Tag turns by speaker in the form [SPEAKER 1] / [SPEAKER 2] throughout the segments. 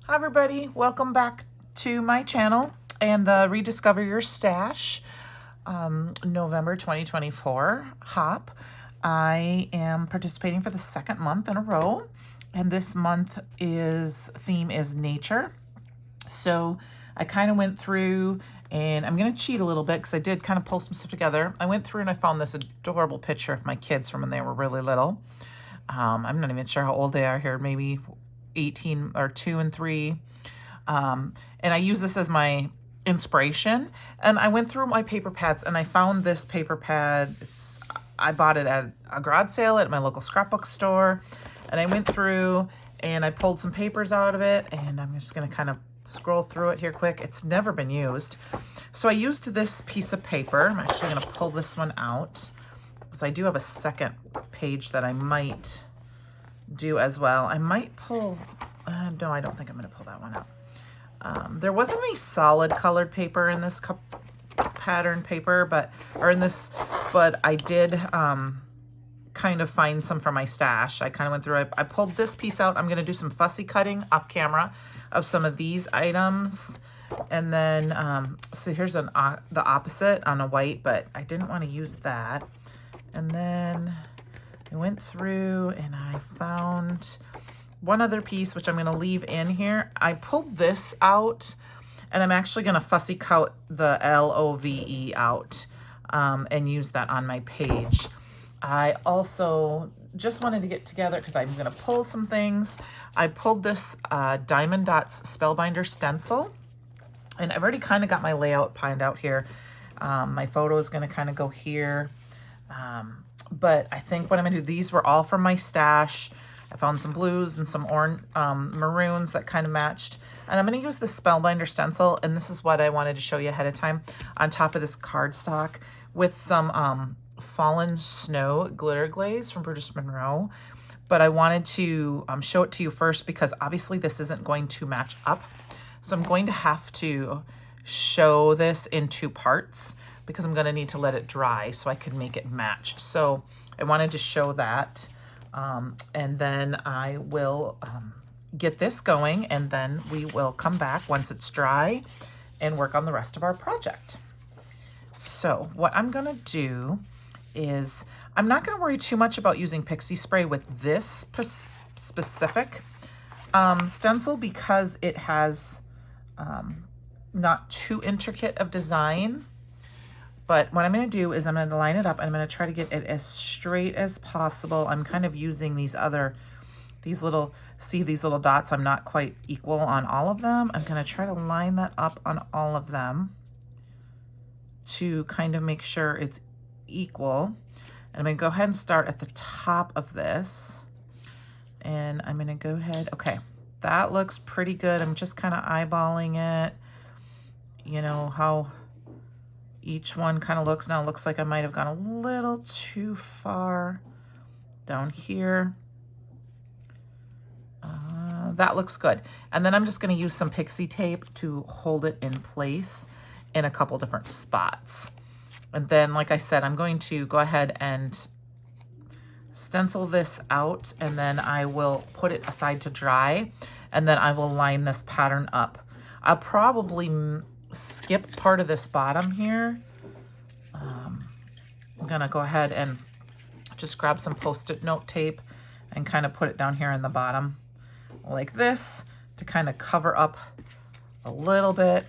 [SPEAKER 1] Hi everybody, welcome back to my channel and the Rediscover Your Stash November 2024 hop. I am participating for the second month in a row, and this month theme is nature. So I kind of went through, and I'm going to cheat a little bit because I did kind of pull some stuff together. I went through and I found this adorable picture of my kids from when they were really little. I'm not even sure how old they are here, maybe 18 or 2 and 3. And I use this as my inspiration. And I went through my paper pads and I found this paper pad. I bought it at a garage sale at my local scrapbook store. And I went through and I pulled some papers out of it, and I'm just going to kind of scroll through it here quick. It's never been used. So I used this piece of paper. I'm actually going to pull this one out because I do have a second page that I might do as well. I might pull, no, I don't think I'm going to pull that one out. There wasn't any solid colored paper in this pattern paper, but I did kind of find some from my stash. I kind of went through, I pulled this piece out. I'm going to do some fussy cutting off camera of some of these items. And then, so here's the opposite on a white, but I didn't want to use that. And then I went through and I found one other piece, which I'm going to leave in here. I pulled this out, and I'm actually going to fussy cut the LOVE out and use that on my page. I also just wanted to get together because I'm going to pull some things. I pulled this Diamond Dots Spellbinder stencil, and I've already kind of got my layout planned out here. My photo is going to kind of go here. But I think what I'm gonna do, these were all from my stash. I found some blues and some orange, maroons that kind of matched. And I'm gonna use the Spellbinder stencil, and this is what I wanted to show you ahead of time, on top of this cardstock with some fallen snow glitter glaze from British Monroe. But I wanted to show it to you first because obviously this isn't going to match up. So I'm going to have to show this in two parts, because I'm going to need to let it dry so I can make it match. So I wanted to show that. And then I will get this going, and then we will come back once it's dry and work on the rest of our project. So what I'm going to do is, I'm not going to worry too much about using pixie spray with this specific stencil because it has not too intricate of design. But what I'm going to do is I'm going to line it up, and I'm going to try to get it as straight as possible. I'm kind of using these little dots. I'm not quite equal on all of them. I'm going to try to line that up on all of them to kind of make sure it's equal. And I'm going to go ahead and start at the top of this. And I'm going to go ahead. Okay, that looks pretty good. I'm just kind of eyeballing it. You know how each one kind of looks. Now it looks like I might have gone a little too far down here. That looks good. And then I'm just going to use some pixie tape to hold it in place in a couple different spots. And then, like I said, I'm going to go ahead and stencil this out, and then I will put it aside to dry, and then I will line this pattern up. I'll probably skip part of this bottom here. I'm gonna go ahead and just grab some Post-it note tape and kind of put it down here in the bottom like this to kind of cover up a little bit.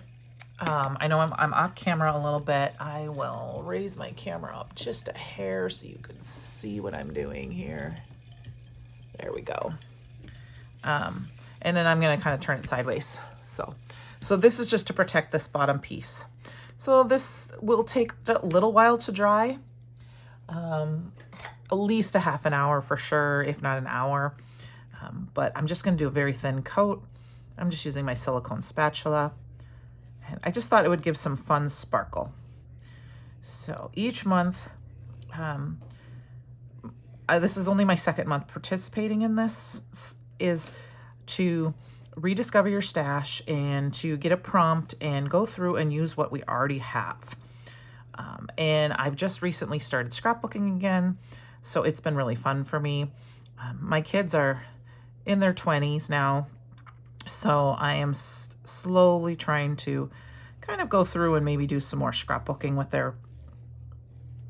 [SPEAKER 1] I know I'm off camera a little bit. I will raise my camera up just a hair so you can see what I'm doing here. There we go. And then I'm gonna kind of turn it sideways. So this is just to protect this bottom piece. So this will take a little while to dry, at least a half an hour for sure, if not an hour. But I'm just going to do a very thin coat. I'm just using my silicone spatula. And I just thought it would give some fun sparkle. So each month, this is only my second month participating in this, is to rediscover your stash and to get a prompt and go through and use what we already have. And I've just recently started scrapbooking again, so it's been really fun for me. My kids are in their 20s now, So I am slowly trying to kind of go through and maybe do some more scrapbooking with their,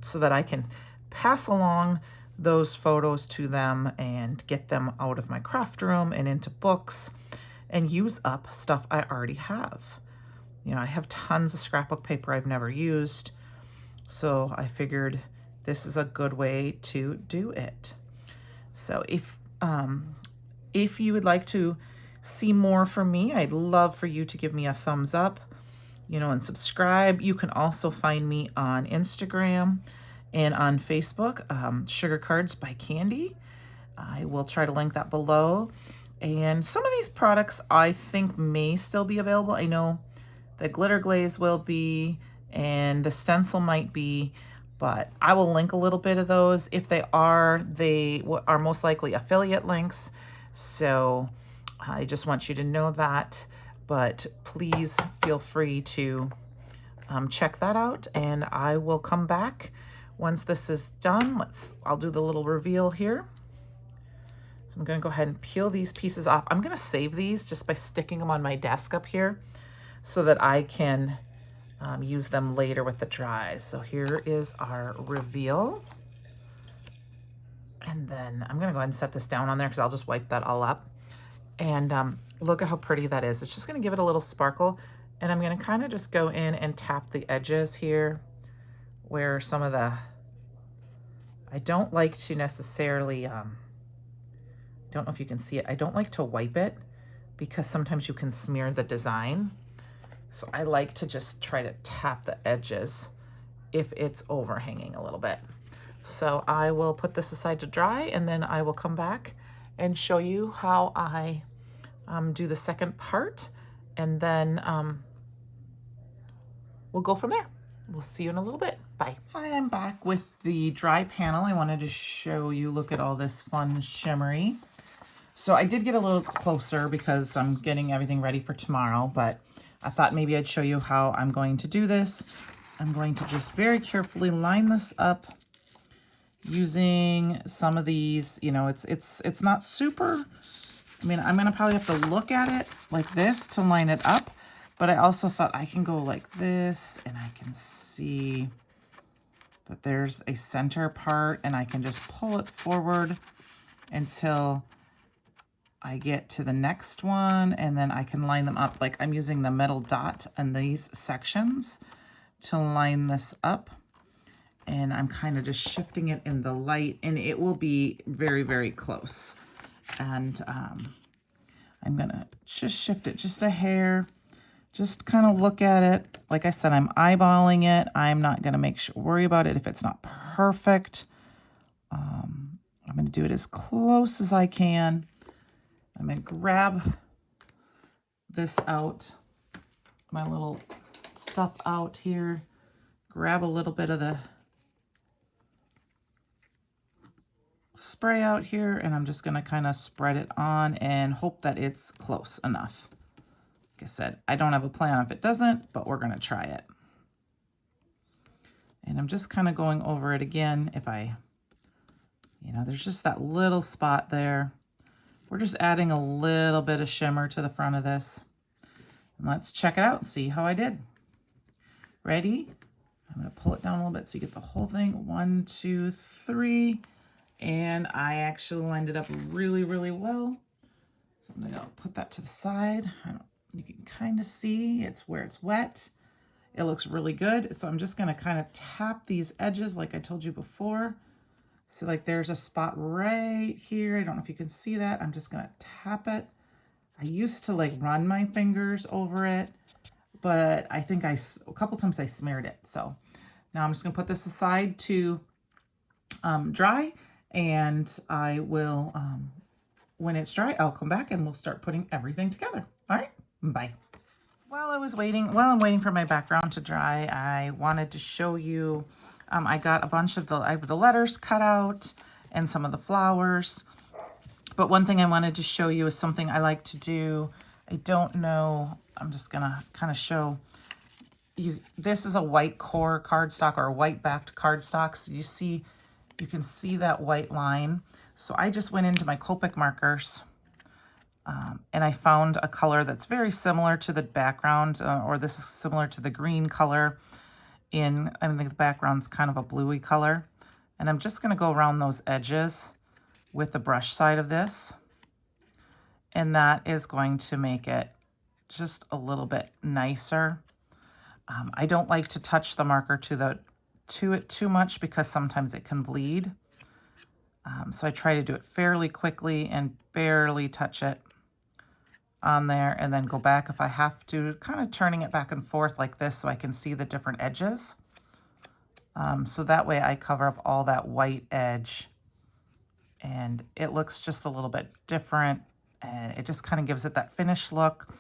[SPEAKER 1] so that I can pass along those photos to them and get them out of my craft room and into books and use up stuff I already have. You know, I have tons of scrapbook paper I've never used, so I figured this is a good way to do it. So if you would like to see more from me, I'd love for you to give me a thumbs up, you know, and subscribe. You can also find me on Instagram and on Facebook, Sugar Cards by Candy. I will try to link that below. And some of these products I think may still be available. I know the glitter glaze will be, and the stencil might be, but I will link a little bit of those. If they are most likely affiliate links. So I just want you to know that, but please feel free to check that out, and I will come back once this is done. I'll do the little reveal here. So I'm going to go ahead and peel these pieces off. I'm going to save these just by sticking them on my desk up here so that I can use them later with the dries. So here is our reveal. And then I'm going to go ahead and set this down on there because I'll just wipe that all up. And look at how pretty that is. It's just going to give it a little sparkle. And I'm going to kind of just go in and tap the edges here where some of the, I don't like to necessarily, don't know if you can see it. I don't like to wipe it because sometimes you can smear the design. So I like to just try to tap the edges if it's overhanging a little bit. So I will put this aside to dry, and then I will come back and show you how I do the second part, and then we'll go from there. We'll see you in a little bit. Bye. Hi, I'm back with the dry panel. I wanted to show you, look at all this fun shimmery. So I did get a little closer because I'm getting everything ready for tomorrow, but I thought maybe I'd show you how I'm going to do this. I'm going to just very carefully line this up using some of these, you know, it's not super, I mean, I'm gonna probably have to look at it like this to line it up, but I also thought I can go like this and I can see that there's a center part and I can just pull it forward until I get to the next one, and then I can line them up. Like I'm using the metal dot in these sections to line this up, and I'm kind of just shifting it in the light, and it will be very, very close. And I'm gonna just shift it just a hair, just kind of look at it. Like I said, I'm eyeballing it. I'm not gonna worry about it if it's not perfect. I'm gonna do it as close as I can. I'm going to grab this out, my little stuff out here, grab a little bit of the spray out here, and I'm just going to kind of spread it on and hope that it's close enough. Like I said, I don't have a plan if it doesn't, but we're going to try it. And I'm just kind of going over it again. If you know, there's just that little spot there. We're just adding a little bit of shimmer to the front of this. And let's check it out and see how I did. Ready? I'm going to pull it down a little bit so you get the whole thing. 1, 2, 3. And I actually lined it up really, really well. So I'm going to put that to the side. You can kind of see it's where it's wet. It looks really good. So I'm just going to kind of tap these edges like I told you before. So like there's a spot right here. I don't know if you can see that. I'm just gonna tap it. I used to like run my fingers over it, but I think a couple times I smeared it. So now I'm just gonna put this aside to dry, and I will, when it's dry, I'll come back and we'll start putting everything together. All right, bye. While I'm waiting for my background to dry, I wanted to show you, I got a bunch of the letters cut out and some of the flowers. But one thing I wanted to show you is something I like to do. I don't know, I'm just gonna kind of show you. This is a white core cardstock or a white backed cardstock. So you can see that white line. So I just went into my Copic markers And I found a color that's very similar to the background, or this is similar to the green color I think the background's kind of a bluey color. And I'm just going to go around those edges with the brush side of this. And that is going to make it just a little bit nicer. I don't like to touch the marker to it too much because sometimes it can bleed. So I try to do it fairly quickly and barely touch it on there, and then go back if I have to, kind of turning it back and forth like this so I can see the different edges. So that way I cover up all that white edge and it looks just a little bit different, and it just kind of gives it that finished look.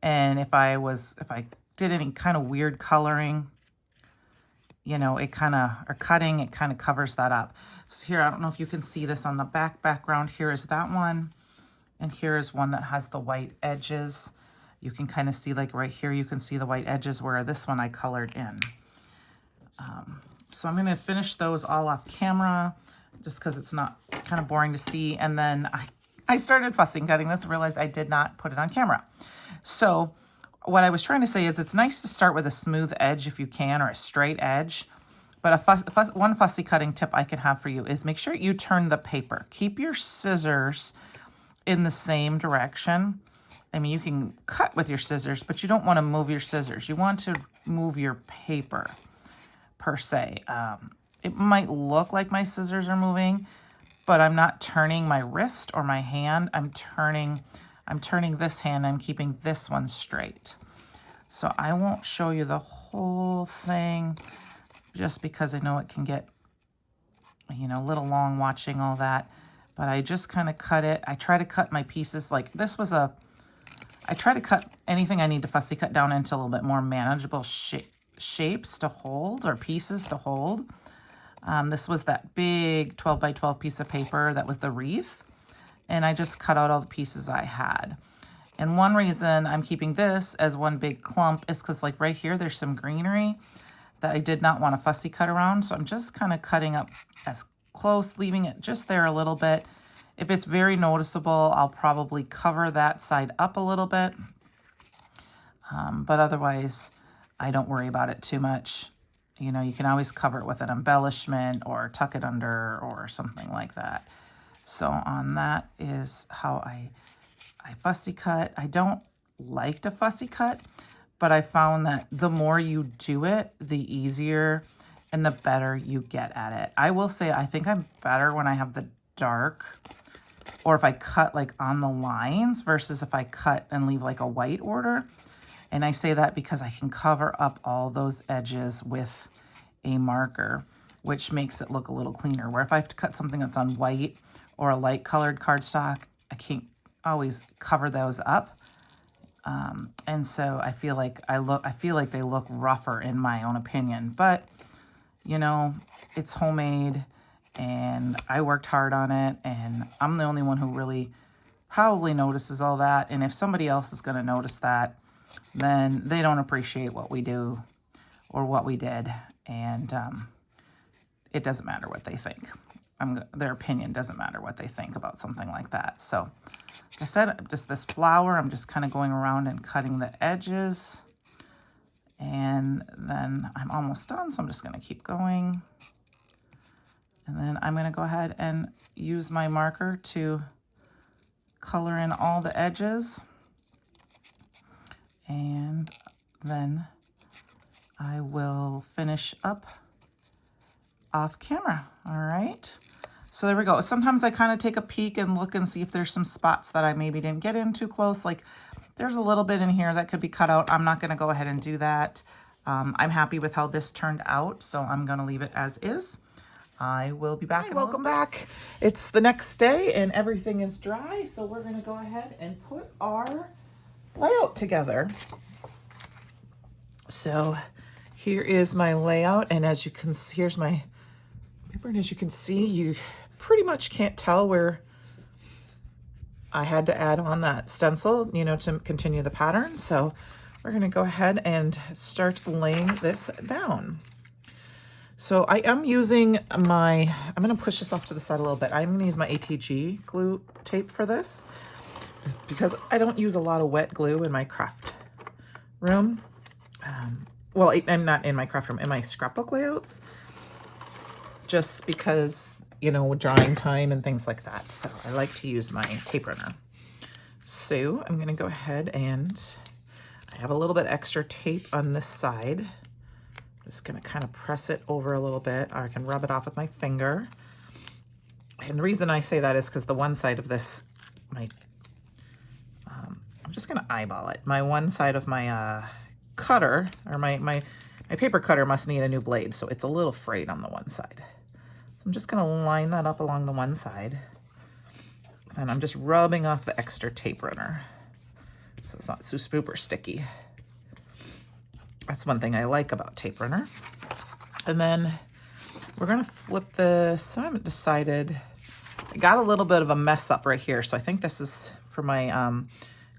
[SPEAKER 1] And if I did any kind of weird coloring, you know, it kind of, or cutting, it kind of covers that up. So here, I don't know if you can see this on the background. Here is that one. And here is one that has the white edges. You can kind of see, like right here, you can see the white edges where this one I colored in. So I'm going to finish those all off camera just because it's not kind of boring to see. And then I started fussing cutting this and realized I did not put it on camera. So what I was trying to say is it's nice to start with a smooth edge if you can, or a straight edge. But one fussy cutting tip I can have for you is make sure you turn the paper. Keep your scissors in the same direction. I mean, you can cut with your scissors, but you don't want to move your scissors. You want to move your paper, per se. It might look like my scissors are moving, but I'm not turning my wrist or my hand. I'm turning this hand. I'm keeping this one straight. So I won't show you the whole thing just because I know it can get, you know, a little long watching all that. But I just kind of cut it. I try to cut my pieces like this was I try to cut anything I need to fussy cut down into a little bit more manageable shapes to hold, or pieces to hold. This was that big 12 by 12 piece of paper that was the wreath. And I just cut out all the pieces I had. And one reason I'm keeping this as one big clump is because like right here, there's some greenery that I did not want to fussy cut around. So I'm just kind of cutting up as close, leaving it just there a little bit. If it's very noticeable, I'll probably cover that side up a little bit. But otherwise, I don't worry about it too much. You know, you can always cover it with an embellishment or tuck it under or something like that. So on that is how I fussy cut. I don't like to fussy cut, but I found that the more you do it, the easier and the better you get at it. I will say I think I'm better when I have the dark, or if I cut like on the lines versus if I cut and leave like a white order. And I say that because I can cover up all those edges with a marker, which makes it look a little cleaner. Where if I have to cut something that's on white or a light colored cardstock, I can't always cover those up. And so I feel like they look rougher in my own opinion, but you know, it's homemade and I worked hard on it, and I'm the only one who really probably notices all that. And if somebody else is going to notice that, then they don't appreciate what we do or what we did. And it doesn't matter what they think. Their opinion doesn't matter what they think about something like that. So like I said, just this flower, I'm just kind of going around and cutting the edges. And then I'm almost done, so I'm just going to keep going. And then I'm going to go ahead and use my marker to color in all the edges. And then I will finish up off camera. All right. So there we go. Sometimes I kind of take a peek and look and see if there's some spots that I maybe didn't get in too close. Like there's a little bit in here that could be cut out. I'm not going to go ahead and do that. I'm happy with how this turned out, so I'm going to leave it as is. I will be back. Hi, welcome back. It's the next day and everything is dry, so we're going to go ahead and put our layout together. So here is my layout, and as you can see, here's my paper, and as you can see, you pretty much can't tell where I had to add on that stencil, you know, to continue the pattern. So we're going to go ahead and start laying this down. So I am using I'm going to push this off to the side a little bit. I'm going to use my ATG glue tape for this. is because I don't use a lot of wet glue in my craft room. Well, I'm not in my craft room, in my scrapbook layouts, just because, you know, drawing time and things like that. So I like to use my tape runner. So I'm going to go ahead and I have a little bit extra tape on this side. Just going to kind of press it over a little bit, or I can rub it off with my finger. And the reason I say that is because the one side of this, I'm just going to eyeball it. My one side of my cutter, or my paper cutter must need a new blade, so it's a little frayed on the one side. So I'm just going to line that up along the one side. And I'm just rubbing off the extra tape runner so it's not super sticky. That's one thing I like about tape runner. And then we're going to flip this. I haven't decided. I got a little bit of a mess up right here, so I think this is for my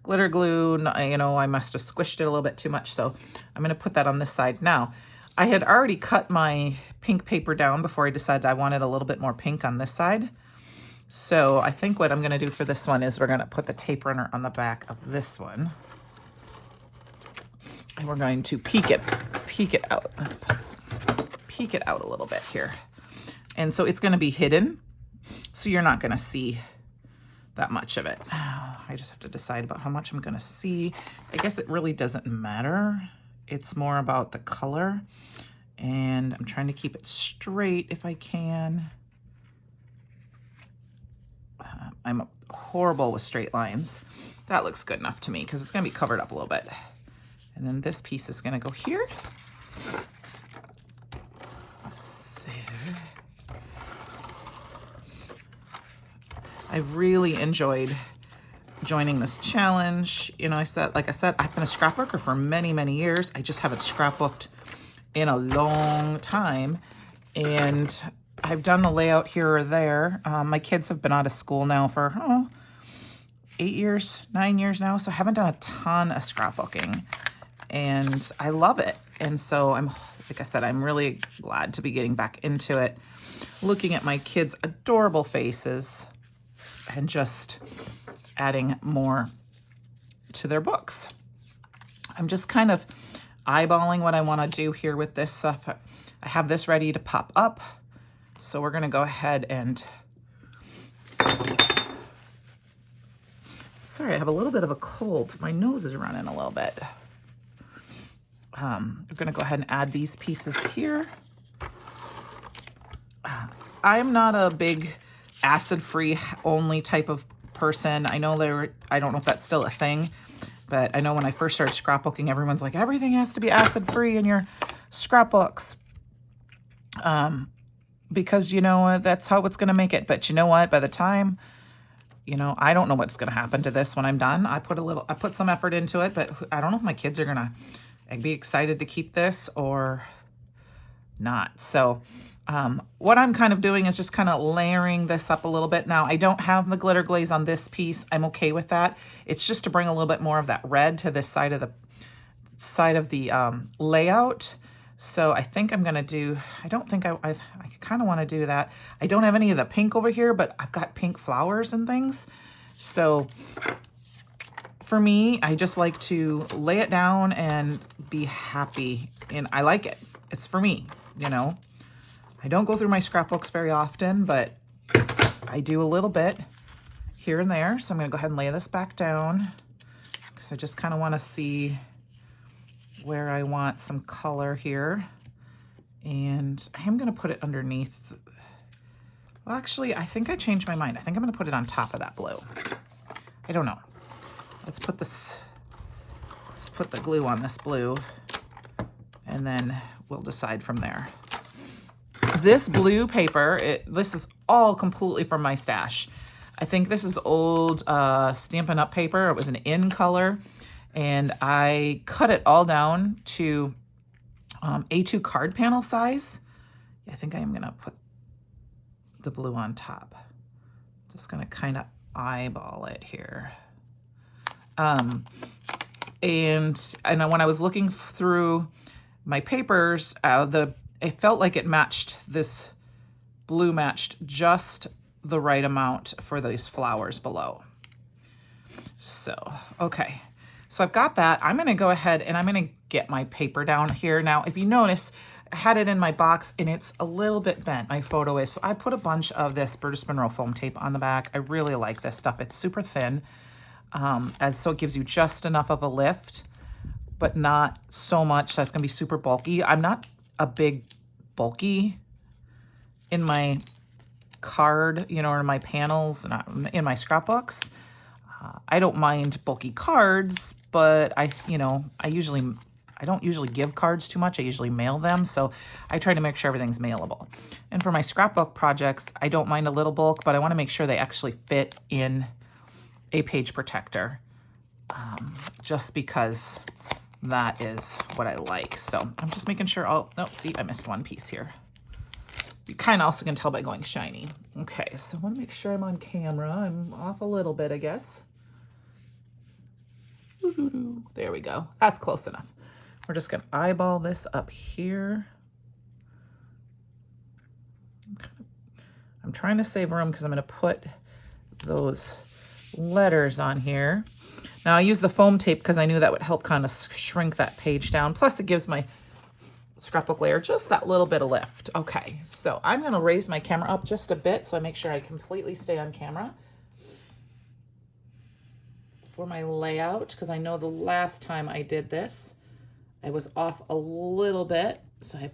[SPEAKER 1] glitter glue. You know, I must have squished it a little bit too much, so I'm going to put that on this side. Now, I had already cut my pink paper down before I decided I wanted a little bit more pink on this side. So I think what I'm going to do for this one is we're going to put the tape runner on the back of this one. And we're going to peek it out. Let's peek it out a little bit here. And so it's going to be hidden, so you're not going to see that much of it. I just have to decide about how much I'm going to see. I guess it really doesn't matter. It's more about the color. And I'm trying to keep it straight if I can. I'm horrible with straight lines. That looks good enough to me because it's going to be covered up a little bit. And then this piece is going to go here. So I've really enjoyed joining this challenge. You know, like I said, I've been a scrapbooker for many, many years. I just haven't scrapbooked in a long time. And I've done a layout here or there. My kids have been out of school now for 8 years, 9 years now. So I haven't done a ton of scrapbooking. And I love it. And so like I said, I'm really glad to be getting back into it, looking at my kids' adorable faces and just adding more to their books. I'm just kind of eyeballing what I want to do here with this stuff. I have this ready to pop up. So we're going to go ahead and, sorry, I have a little bit of a cold. My nose is running a little bit. We're going to go ahead and add these pieces here. I'm not a big acid-free only type of person. I know I don't know if that's still a thing, but I know when I first started scrapbooking, everyone's like, everything has to be acid-free in your scrapbooks. Because, you know, that's how it's going to make it. But you know what? By the time, you know, I don't know what's going to happen to this when I'm done. I put some effort into it, but I don't know if my kids are going to be excited to keep this or not. So what I'm kind of doing is just kind of layering this up a little bit. Now, I don't have the glitter glaze on this piece. I'm okay with that. It's just to bring a little bit more of that red to this side of the layout. So I think I'm going to do, I kind of want to do that. I don't have any of the pink over here, but I've got pink flowers and things. So for me, I just like to lay it down and be happy. And I like it. It's for me, you know. I don't go through my scrapbooks very often, but I do a little bit here and there. So I'm going to go ahead and lay this back down because I just kind of want to see where I want some color here. And I am going to put it underneath. Well, actually, I think I changed my mind. I think I'm going to put it on top of that blue. I don't know. Let's put the glue on this blue, and then we'll decide from there. This blue paper, this is all completely from my stash. I think this is old Stampin' Up! Paper. It was an in color, and I cut it all down to A2 card panel size. I think I am going to put the blue on top. Just going to kind of eyeball it here. And when I was looking through my papers, it felt like this blue matched just the right amount for these flowers below. So, okay. So I've got that. I'm going to go ahead and I'm going to get my paper down here. Now, if you notice, I had it in my box and it's a little bit bent, my photo is. So I put a bunch of this British Monroe foam tape on the back. I really like this stuff. It's super thin, so it gives you just enough of a lift, but not so much that's going to be super bulky. I'm not a big bulky in my card, you know, or in my panels, and in my scrapbooks. I don't mind bulky cards, but I don't usually give cards too much. I usually mail them. So I try to make sure everything's mailable. And for my scrapbook projects, I don't mind a little bulk, but I want to make sure they actually fit in a page protector, just because that is what I like. So I'm just making sure, oh, no, see, I missed one piece here. You kind of also can tell by going shiny. Okay, so I want to make sure I'm on camera. I'm off a little bit, I guess. There we go. That's close enough. We're just going to eyeball this up here. I'm trying to save room because I'm going to put those letters on here. Now I use the foam tape because I knew that would help kind of shrink that page down. Plus it gives my scrapbook layer just that little bit of lift. Okay, so I'm going to raise my camera up just a bit so I make sure I completely stay on camera for my layout, because I know the last time I did this I was off a little bit, so I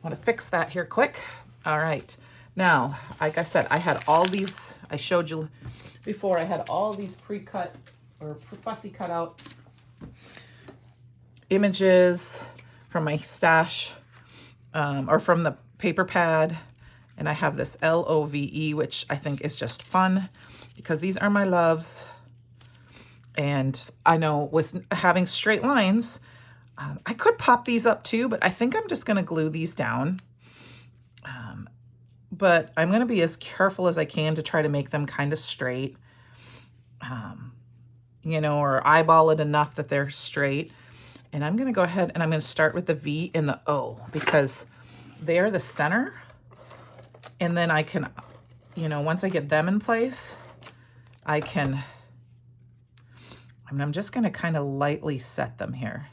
[SPEAKER 1] want to fix that here quick. All right, now like I said, I had all these, I showed you before, I had all these pre-cut or fussy cut out images from my stash, or from the paper pad. And I have this LOVE, which I think is just fun because these are my loves. And I know with having straight lines, I could pop these up too, but I think I'm just going to glue these down. But I'm going to be as careful as I can to try to make them kind of straight, you know, or eyeball it enough that they're straight. And I'm going to go ahead and I'm going to start with the V and the O because they are the center. And then I can, you know, once I get them in place, I'm just going to kind of lightly set them here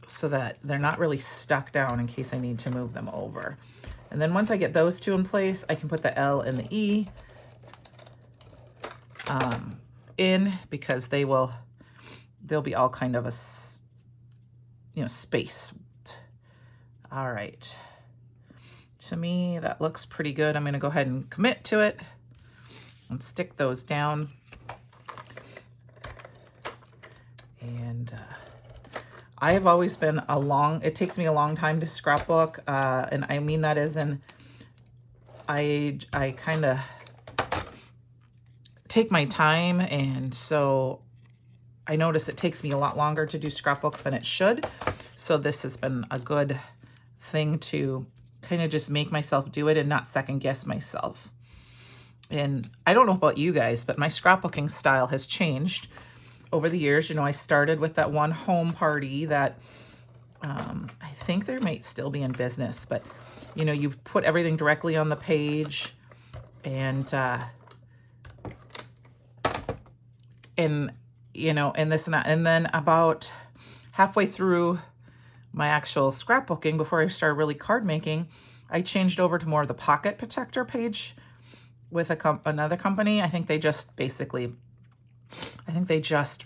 [SPEAKER 1] so that they're not really stuck down in case I need to move them over. And then once I get those two in place, I can put the L and the E in because they'll be all kind of a, you know, space. All right. To me, that looks pretty good. I'm going to go ahead and commit to it and stick those down. And I have always been it takes me a long time to scrapbook. And I mean that as in I kind of take my time. And so I notice it takes me a lot longer to do scrapbooks than it should. So this has been a good thing to kind of just make myself do it and not second guess myself. And I don't know about you guys, but my scrapbooking style has changed over the years. You know, I started with that one home party that I think there might still be in business, but you know, you put everything directly on the page and you know, and this and that. And then about halfway through my actual scrapbooking, before I started really card making, I changed over to more of the pocket protector page with another company. I think they just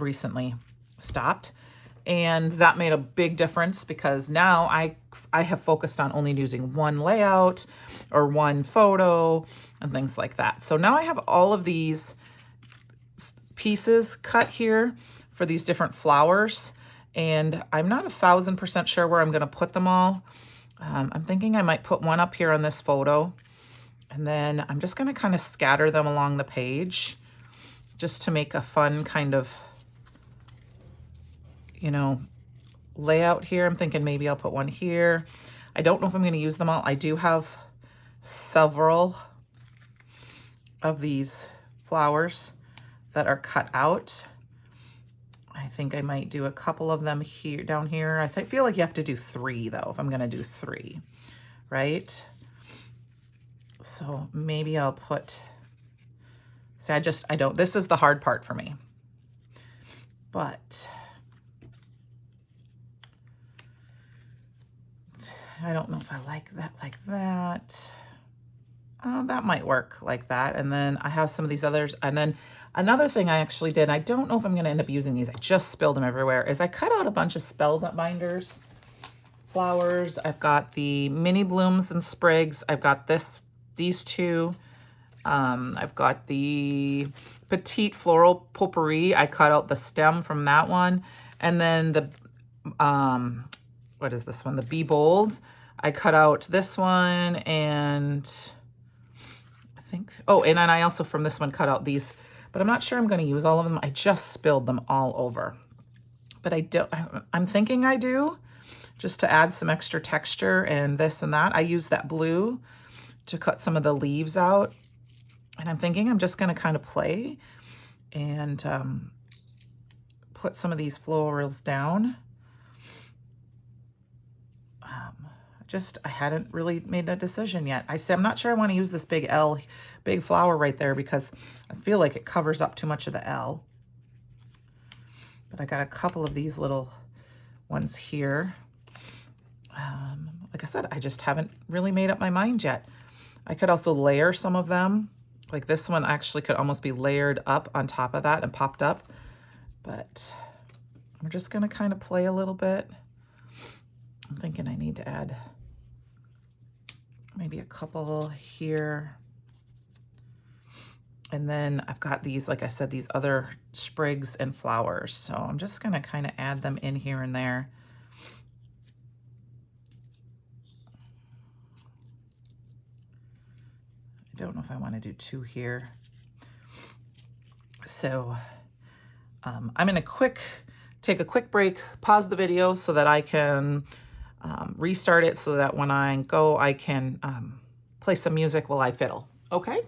[SPEAKER 1] recently stopped. And that made a big difference because now I have focused on only using one layout or one photo and things like that. So now I have all of these pieces cut here for these different flowers, and I'm not 1,000% sure where I'm going to put them all. I'm thinking I might put one up here on this photo, and then I'm just going to kind of scatter them along the page just to make a fun kind of, you know, layout here. I'm thinking maybe I'll put one here. I don't know if I'm going to use them all. I do have several of these flowers that are cut out. I think I might do a couple of them here, down here. I feel like you have to do 3 though, if I'm gonna do 3, right? So maybe I'll put See, I don't, this is the hard part for me. But I don't know if I like that. That might work like that. And then I have some of these others. And then another thing I actually did, I don't know if I'm going to end up using these, I just spilled them everywhere, is I cut out a bunch of spell nut binders, flowers. I've got the mini blooms and sprigs. I've got these two. I've got the petite floral potpourri. I cut out the stem from that one. And then the, what is this one? The Be Bold. I cut out this one and I think, oh, and then I also from this one cut out these, but I'm not sure I'm going to use all of them. I just spilled them all over, but I'm thinking I do, just to add some extra texture and this and that. I use that blue to cut some of the leaves out. And I'm thinking I'm just going to kind of play and put some of these florals down. I hadn't really made a decision yet. I said, I'm not sure I want to use this big flower right there because I feel like it covers up too much of the L. But I got a couple of these little ones here. Like I said, I just haven't really made up my mind yet. I could also layer some of them. Like this one actually could almost be layered up on top of that and popped up. But I'm just going to kind of play a little bit. I'm thinking I need to add maybe a couple here. And then I've got these, like I said, these other sprigs and flowers. So I'm just going to kind of add them in here and there. I don't know if I want to do two here. So I'm going to take a quick break, pause the video so that I can restart it so that when I go, I can play some music while I fiddle. Okay?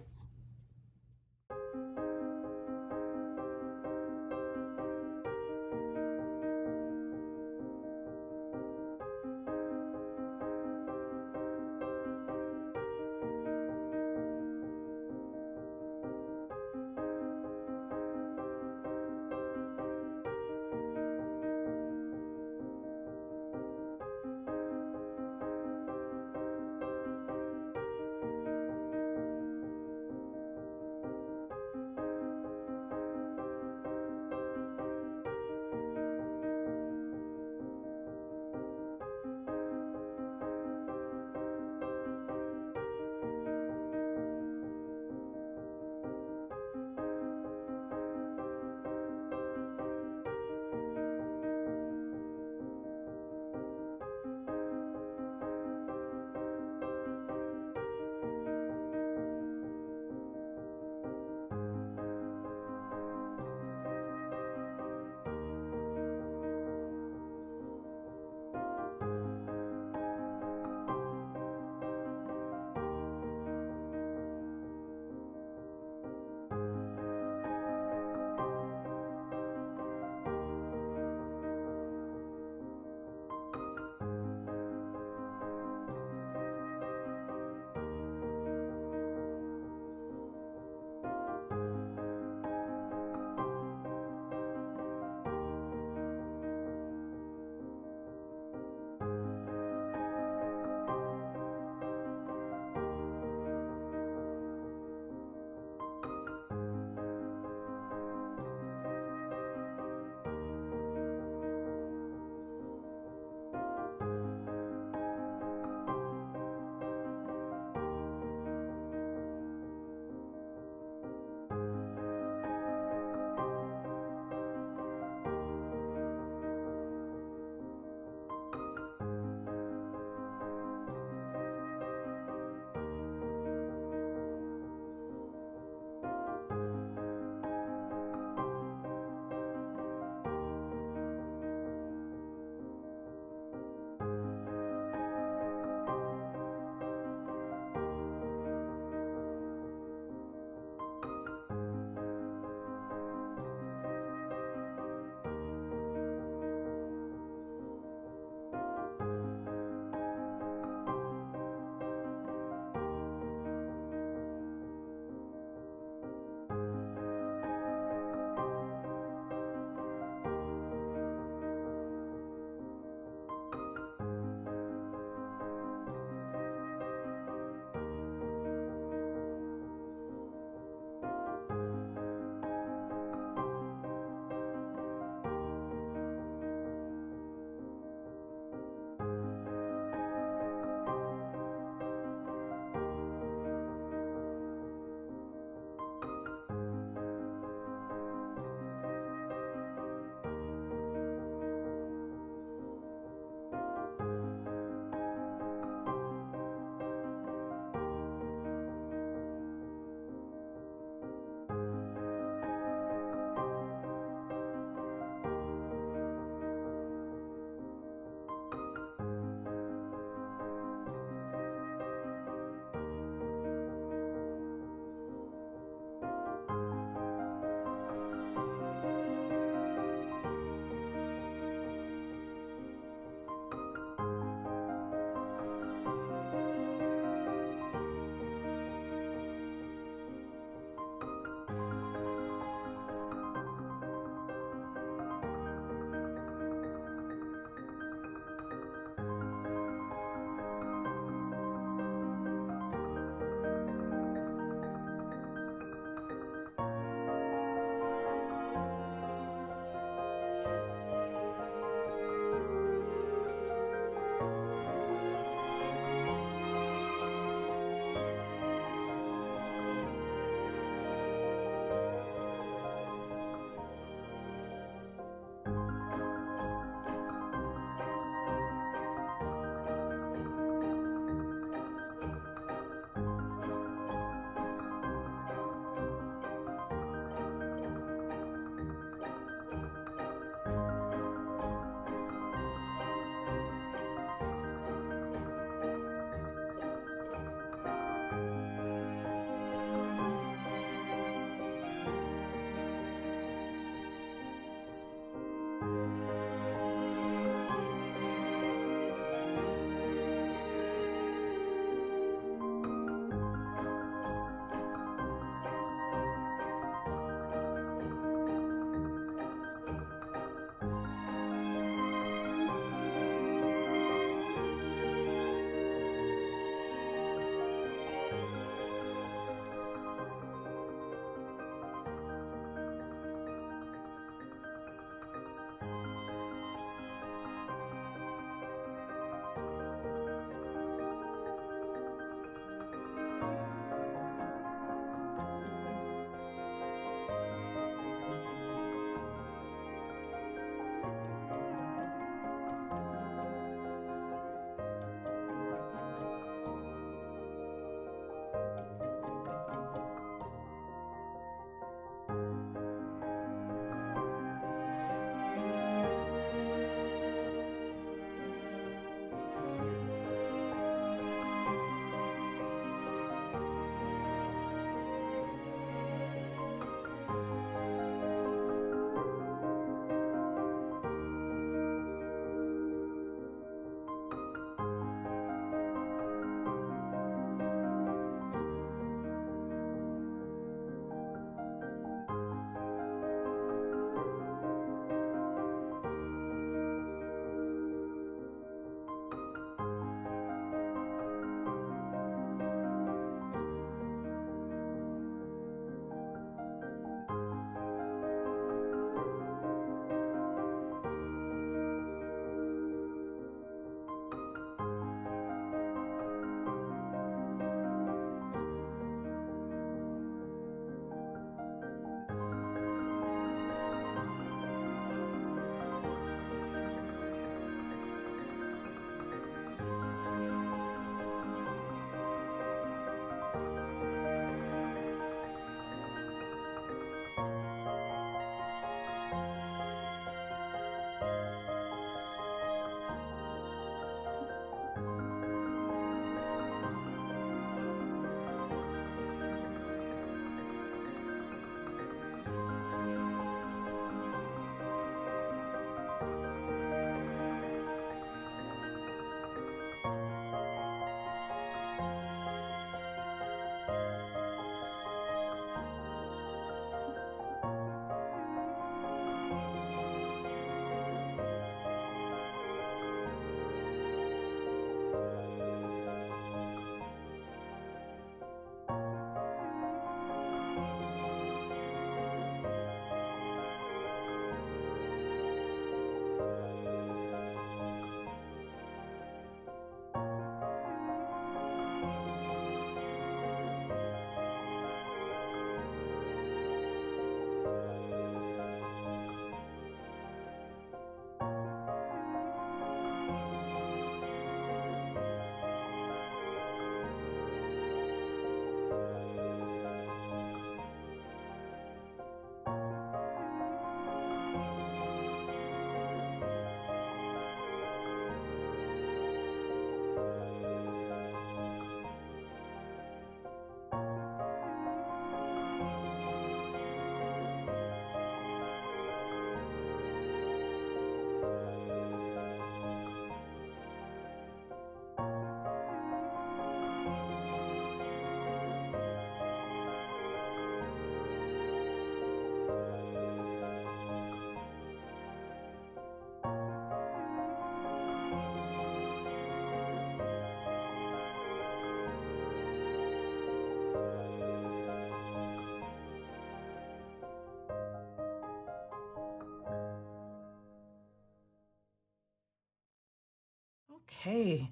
[SPEAKER 1] Okay,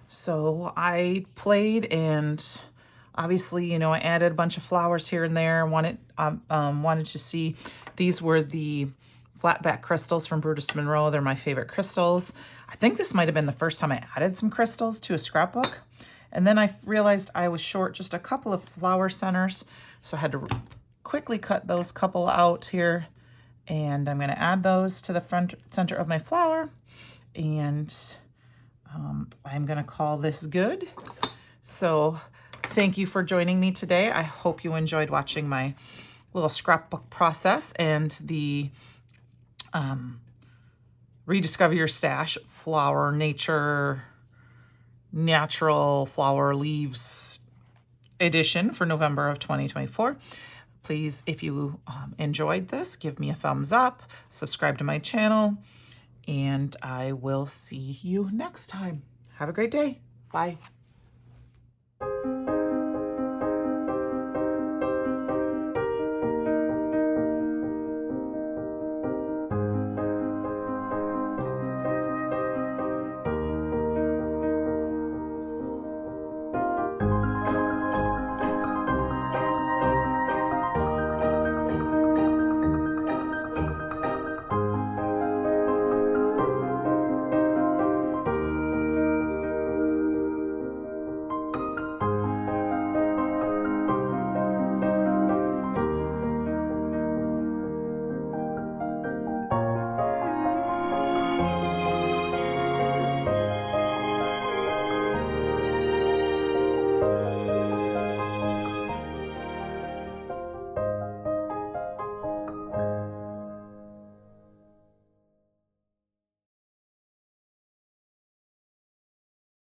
[SPEAKER 1] so I played and obviously, you know, I added a bunch of flowers here and there. Wanted to see, these were the flatback crystals from Brutus Monroe. They're my favorite crystals. I think this might have been the first time I added some crystals to a scrapbook. And then I realized I was short just a couple of flower centers, so I had to quickly cut those couple out here. And I'm going to add those to the front center of my flower. And I'm going to call this good. So thank you for joining me today. I hope you enjoyed watching my little scrapbook process and the Rediscover Your Stash flower natural flower leaves edition for November of 2024. Please, if you enjoyed this, give me a thumbs up, subscribe to my channel, and I will see you next time. Have a great day. Bye.